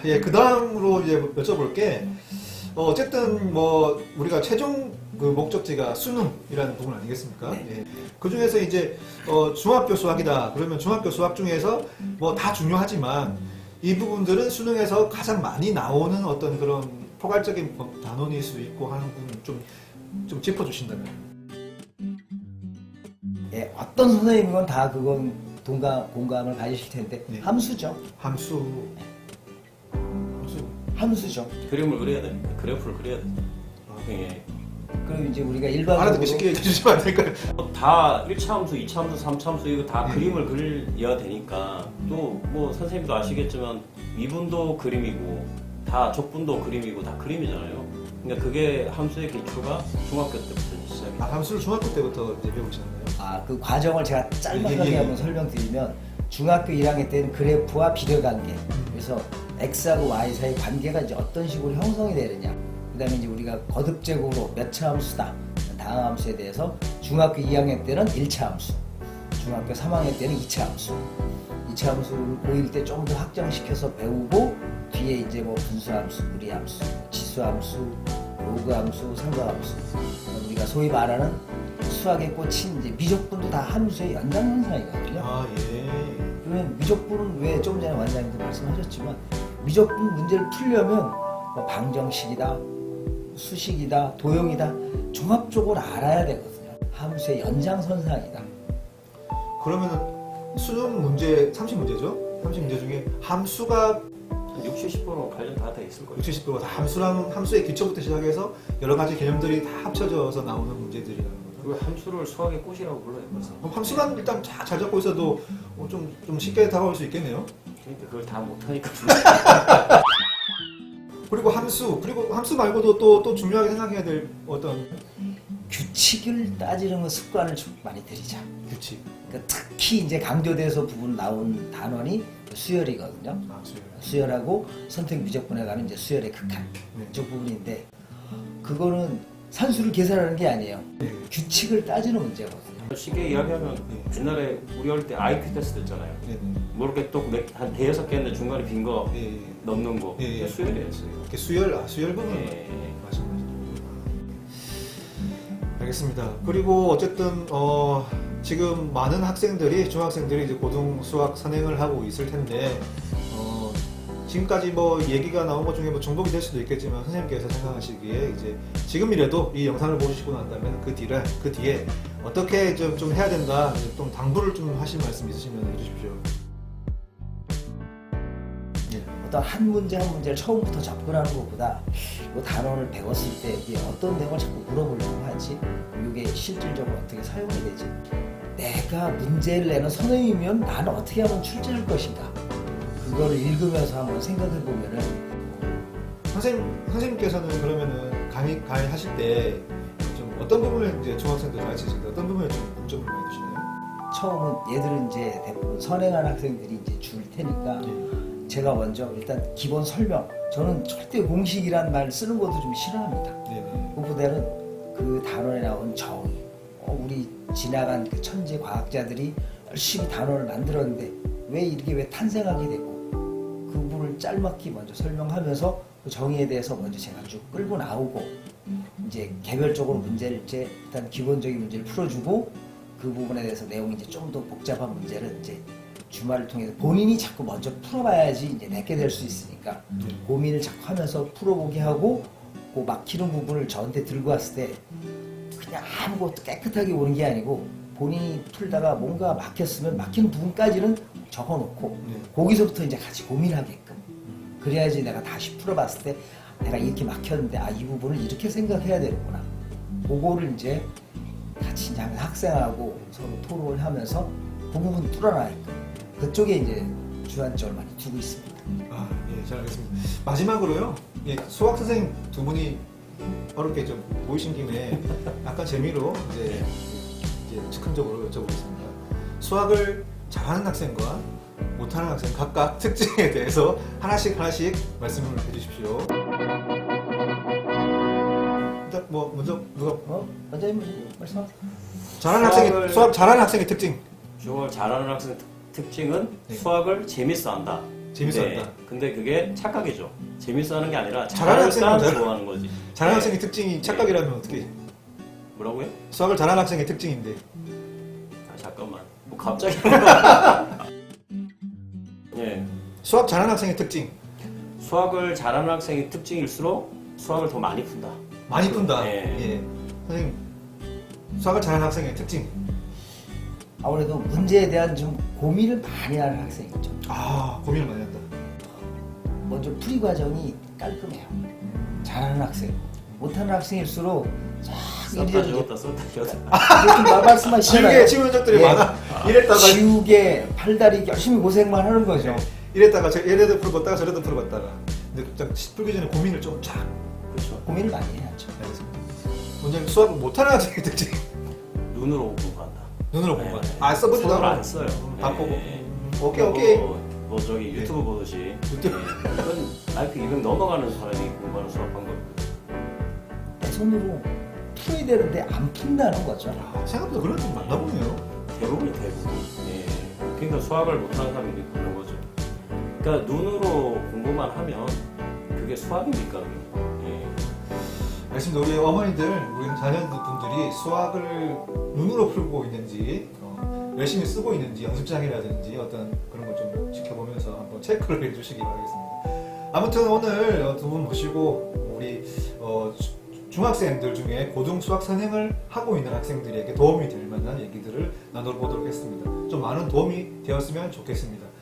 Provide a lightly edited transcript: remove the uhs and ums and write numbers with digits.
예, 그 다음으로 이제 여쭤볼 게, 어쨌든 뭐, 우리가 최종 그 목적지가 수능이라는 부분 아니겠습니까? 네. 예. 그 중에서 이제, 중학교 수학이다. 그러면 중학교 수학 중에서 뭐 다 중요하지만, 이 부분들은 수능에서 가장 많이 나오는 어떤 그런 포괄적인 단원일 수 있고 하는 부분 좀 짚어주신다면. 예, 어떤 선생님은 다 그건 공감을 가지실 텐데 네. 함수죠. 함수. 함수죠. 그림을 그려야 됩니다. 그래프를 그려야 됩니다. 아. 예. 그리고 이제 우리가 알아듣기 일반적으로 쉽게 해주시면 안 될까요? 다 1차 함수, 2차 함수, 3차 함수 이거 다 네. 그림을 그려야 되니까 또 뭐 선생님도 아시겠지만 미분도 그림이고 다 적분도 그림이고 다 그림이잖아요. 그러니까 그게 함수의 기초가 중학교 때부터 시작이 아, 함수를 중학교 때부터 이제 배우셨나요? 그 과정을 제가 짤막하게 예. 한번 설명드리면 중학교 1학년 때는 그래프와 비례관계, 그래서 x하고 y 사이 관계가 이제 어떤 식으로 형성이 되느냐, 그 다음에 이제 우리가 거듭제곱으로 몇 차 함수다, 다음 함수에 대해서 중학교 2학년 때는 1차 함수, 중학교 3학년 때는 2차 함수, 2차 함수를 고1 때 좀 더 확장시켜서 배우고 뒤에 이제 뭐 분수함수, 무리함수, 지수함수, 로그함수, 상가함수, 우리가 소위 말하는 수학의 꽃인 이제 미적분도 다 함수의 연장선상이거든요. 아, 예. 그러면 미적분은 왜 조금 전에 원장님도 말씀하셨지만 미적분 문제를 풀려면 뭐 방정식이다, 수식이다, 도형이다 종합적으로 알아야 되거든요. 함수의 연장선상이다. 그러면은 수능 문제 30문제죠? 30문제 중에 함수가 한 60, 70% 관련 다 돼 있을 거예요. 60, 70%가 다 함수의 기초부터 시작해서 여러 가지 개념들이 다 합쳐져서 나오는 문제들이라는 거죠. 그 함수를 수학의 꽃이라고 불러요. 그래서 그럼 함수만 일단 잘 잡고 있어도 좀 쉽게 다가올 수 있겠네요. 그러니까 그걸 다 못하니까 그리고 함수 말고도 또 중요하게 생각해야 될 어떤 규칙을 따지는 습관을 좀 많이 들이자. 규칙. 그러니까 특히 이제 강조돼서 부분 나온 단원이 수열이거든요. 아, 수열. 수열하고 선택 미적분에 가는 이제 수열의 극한 네. 이쪽 부분인데 그거는 산수를 계산하는 게 아니에요. 네. 규칙을 따지는 문제거든요. 쉽게 이야기하면 옛날에 우리 어릴 때 IQ 테스트 했잖아요. 네네. 모르게 한 대여섯 개 했는데 중간에 빈 거 예. 넘는 거 예, 예. 그게 수열이었어요. 이렇게 수열 부분. 예. 맞습니다. 알겠습니다. 그리고 어쨌든 지금 많은 학생들이 중학생들이 이제 고등 수학 선행을 하고 있을 텐데 지금까지 뭐 얘기가 나온 것 중에 뭐 중복이 될 수도 있겠지만 선생님께서 생각하시기에 이제 지금이라도 이 영상을 보시고 난다면 그 뒤에 어떻게 좀 해야 된다 좀 당부를 좀 하실 말씀 있으시면 해주십시오. 어떤 한 문제 한 문제를 처음부터 접근하는 것보다 이 단원을 배웠을 때 이게 어떤 내용을 자꾸 물어보려고 하지, 이게 실질적으로 어떻게 사용이 되지, 내가 문제를 내는 선생님이면 나는 어떻게 하면 출제할 것인가, 그거를 읽으면서 한번 생각해 보면은 선생님께서는 그러면은 강의 하실 때 좀 어떤 부분을 이제 중학생들 가르치실 때 어떤 부분에 좀 중점을 많이 두시나요? 처음은 얘들은 이제 대부분 선행한 학생들이 이제 줄 테니까 제가 먼저 일단 기본 설명, 저는 절대 공식이란 말 쓰는 것도 좀 싫어합니다. 네네. 그보다는 그 단원에 나온 정의, 우리 지나간 그 천재 과학자들이 열심히 단원을 만들었는데 왜 탄생하게 됐고, 그 부분을 짤막히 먼저 설명하면서 그 정의에 대해서 먼저 제가 쭉 끌고 나오고, 이제 개별적으로 문제를 이제 일단 기본적인 문제를 풀어주고, 그 부분에 대해서 내용이 이제 좀 더 복잡한 문제를 이제 주말을 통해서 본인이 자꾸 먼저 풀어봐야지 이제 내게 될 수 있으니까 고민을 자꾸 하면서 풀어보게 하고, 그 막히는 부분을 저한테 들고 왔을 때 그냥 아무것도 깨끗하게 오는 게 아니고 본인이 풀다가 뭔가 막혔으면 막히는 부분까지는 적어놓고 거기서부터 이제 같이 고민하게끔, 그래야지 내가 다시 풀어봤을 때 내가 이렇게 막혔는데 이 부분을 이렇게 생각해야 되는구나, 그거를 이제 같이 이제 학생하고 서로 토론을 하면서 그 부분 뚫어나니까 그쪽에 이제 주안점을 많이 두고 있습니다. 예, 잘 알겠습니다. 마지막으로요, 예, 수학 선생님 두 분이 어렵게 좀 모이신 김에 약간 재미로 이제 즉흥적으로 여쭤보겠습니다. 수학을 잘하는 학생과 못하는 학생 각각 특징에 대해서 하나씩 말씀을 해주십시오. 일단 뭐 먼저 누가 원장님 말씀하세요. 수학 잘하는 학생의 특징. 수학을 잘하는 학생 특징은 네. 수학을 재밌어 한다. 재밌어 한다. 근데 그게 착각이죠. 재밌어 하는 게 아니라 잘하는 잘하니까 학생은 좋아하는 거지. 잘하는 학생의 특징이 착각이라면 어떻게? 뭐라고요? 수학을 잘하는 학생의 특징인데. 아, 잠깐만. 뭐 갑자기. 예. 수학 잘하는 학생의 특징. 수학을 잘하는 학생의 특징일수록 수학을 더 많이 푼다. 많이 푼다. 예. 예. 선생님, 수학을 잘하는 학생의 특징. 아무래도 문제에 대한 좀 고민을 많이 하는 학생이죠. 아, 고민을 많이 한다. 먼저 풀이 과정이 깔끔해요. 잘하는 학생, 못하는 학생일수록 썼다 지웠다 썼다 지웠다. 이렇게 말씀하시잖아요. 지우개 치는 적들이 예. 많아. 이랬다가 지우개, 팔다리 열심히 고생만 하는 거죠. 이랬다가 얘네들 풀어봤다가 저래도 풀어봤다가. 근데 딱 풀기 전에 고민을 좀 쫙. 그렇죠. 고민을 많이 해야죠. 알겠습니다. 원장님 수학을 못하는 학생의 특징. 눈으로 공부한다. 눈으로 네. 공부한다. 아, 써보지도 손으로 않아. 안 써요. 다 네. 보고. 오케이. 뭐 저기 유튜브 보듯이. 유튜브. 네. 이건 IQ 200 넘어가는 사람이 공부하는 수학 방법. 손으로 풀어야 되는데 안 푼다는 거죠. 아, 생각보다 그런 좀 많나 보네요. 대부분. 예. 그러니까 수학을 못하는 사람이 그런 거죠. 그러니까 눈으로 공부만 하면 그게 수학입니까? 그게? 예. 알겠습니다. 우리 어머니들, 우리 자녀분들이 수학을 눈으로 풀고 있는지, 열심히 쓰고 있는지, 연습장이라든지 어떤 그런 걸 좀 지켜보면서 한번 체크를 해주시기 바라겠습니다. 아무튼 오늘 두 분 모시고 우리 중학생들 중에 고등 수학 선행을 하고 있는 학생들에게 도움이 될 만한 얘기들을 나눠보도록 했습니다. 좀 많은 도움이 되었으면 좋겠습니다.